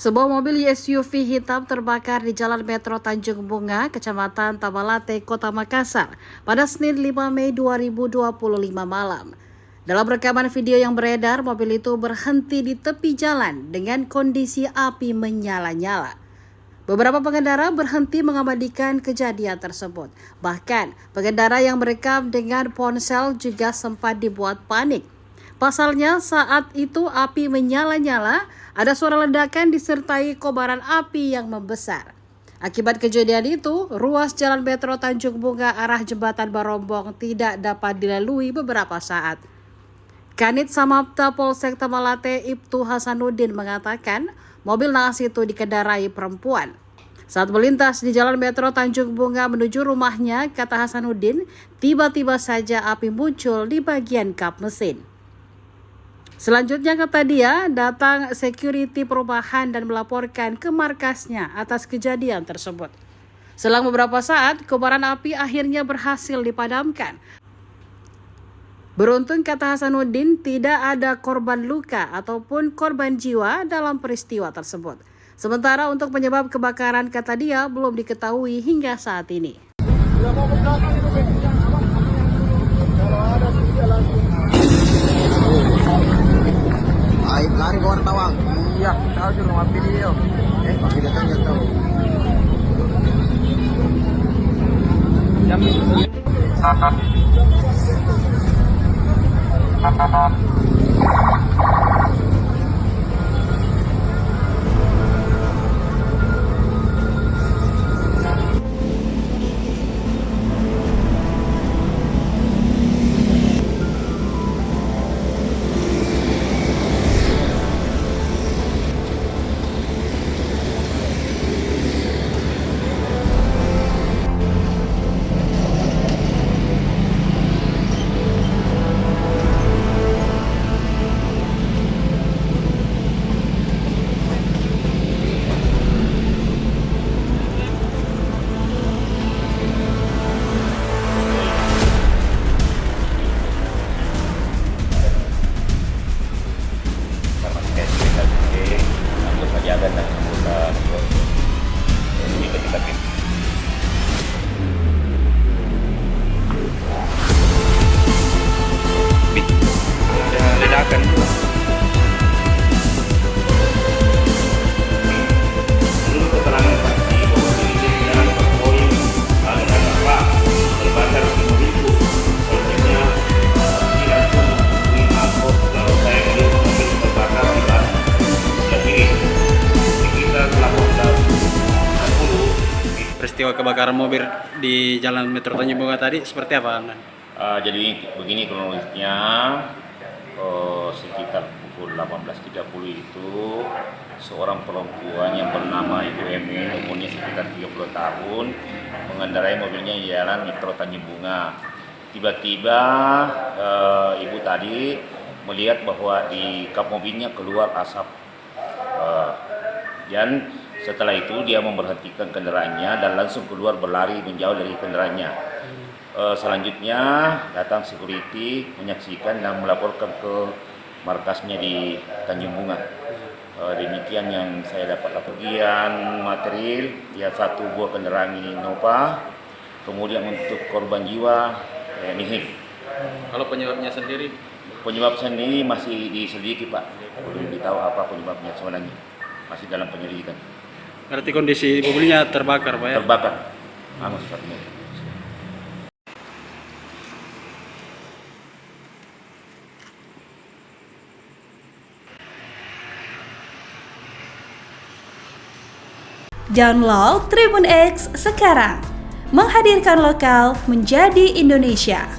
Sebuah mobil SUV hitam terbakar di Jalan Metro Tanjung Bunga, Kecamatan Tabalate, Kota Makassar pada Senin 5 Mei 2025 malam. Dalam rekaman video yang beredar, mobil itu berhenti di tepi jalan dengan kondisi api menyala-nyala. Beberapa pengendara berhenti mengabadikan kejadian tersebut. Bahkan, pengendara yang merekam dengan ponsel juga sempat dibuat panik. Pasalnya, saat itu api menyala-nyala, ada suara ledakan disertai kobaran api yang membesar. Akibat kejadian itu, ruas Jalan Metro Tanjung Bunga arah Jembatan Barombong tidak dapat dilalui beberapa saat. Kanit Samapta Polsek Tabalate Ibtu Hasanuddin mengatakan, mobil naas itu dikendarai perempuan. Saat melintas di Jalan Metro Tanjung Bunga menuju rumahnya, kata Hasanuddin, tiba-tiba saja api muncul di bagian kap mesin. Selanjutnya, kata dia, datang security perumahan dan melaporkan ke markasnya atas kejadian tersebut. Selang beberapa saat, kobaran api akhirnya berhasil dipadamkan. Beruntung, kata Hasanuddin, tidak ada korban luka ataupun korban jiwa dalam peristiwa tersebut. Sementara untuk penyebab kebakaran, kata dia, belum diketahui hingga saat ini. Lari ke wartawan. Iya, tahu di rumah video. Masih datangnya tahu. Jam itu. Ada ledakan. Menurut keterangan saksi, mobil ini jalan berpoin dengan apa terbakar di mobil itu. Selanjutnya, saksi langsung menghubungi angkot lalu saya melihat mobil terbakar di barat sebelah kiri. Sekitar 18.10. Peristiwa kebakaran mobil di Jalan Metro Tanjung Bunga tadi seperti apa, Nan? Jadi begini kronologisnya, sekitar pukul 18.30 itu seorang perempuan yang bernama Ibu Emi, umurnya sekitar 30 tahun, mengendarai mobilnya di Jalan Metro Tanjung Bunga. Tiba-tiba ibu tadi melihat bahwa di kap mobilnya keluar asap, dan setelah itu dia memberhentikan kendaraannya dan langsung keluar berlari menjauh dari kendaraannya. Selanjutnya datang security menyaksikan dan melaporkan ke markasnya di Tanjung Bunga. Demikian yang saya dapat laporan material, ya satu buah kendaraan Innova, kemudian untuk korban jiwa nihil. Kalau penyebabnya sendiri? Penyebab sendiri masih diselidiki, Pak. Belum ditahu apa penyebabnya sebenarnya, masih dalam penyelidikan. Berarti kondisi mobilnya terbakar, Pak ya? Terbakar. Hangus satunya. Download Tribun X sekarang, menghadirkan lokal menjadi Indonesia.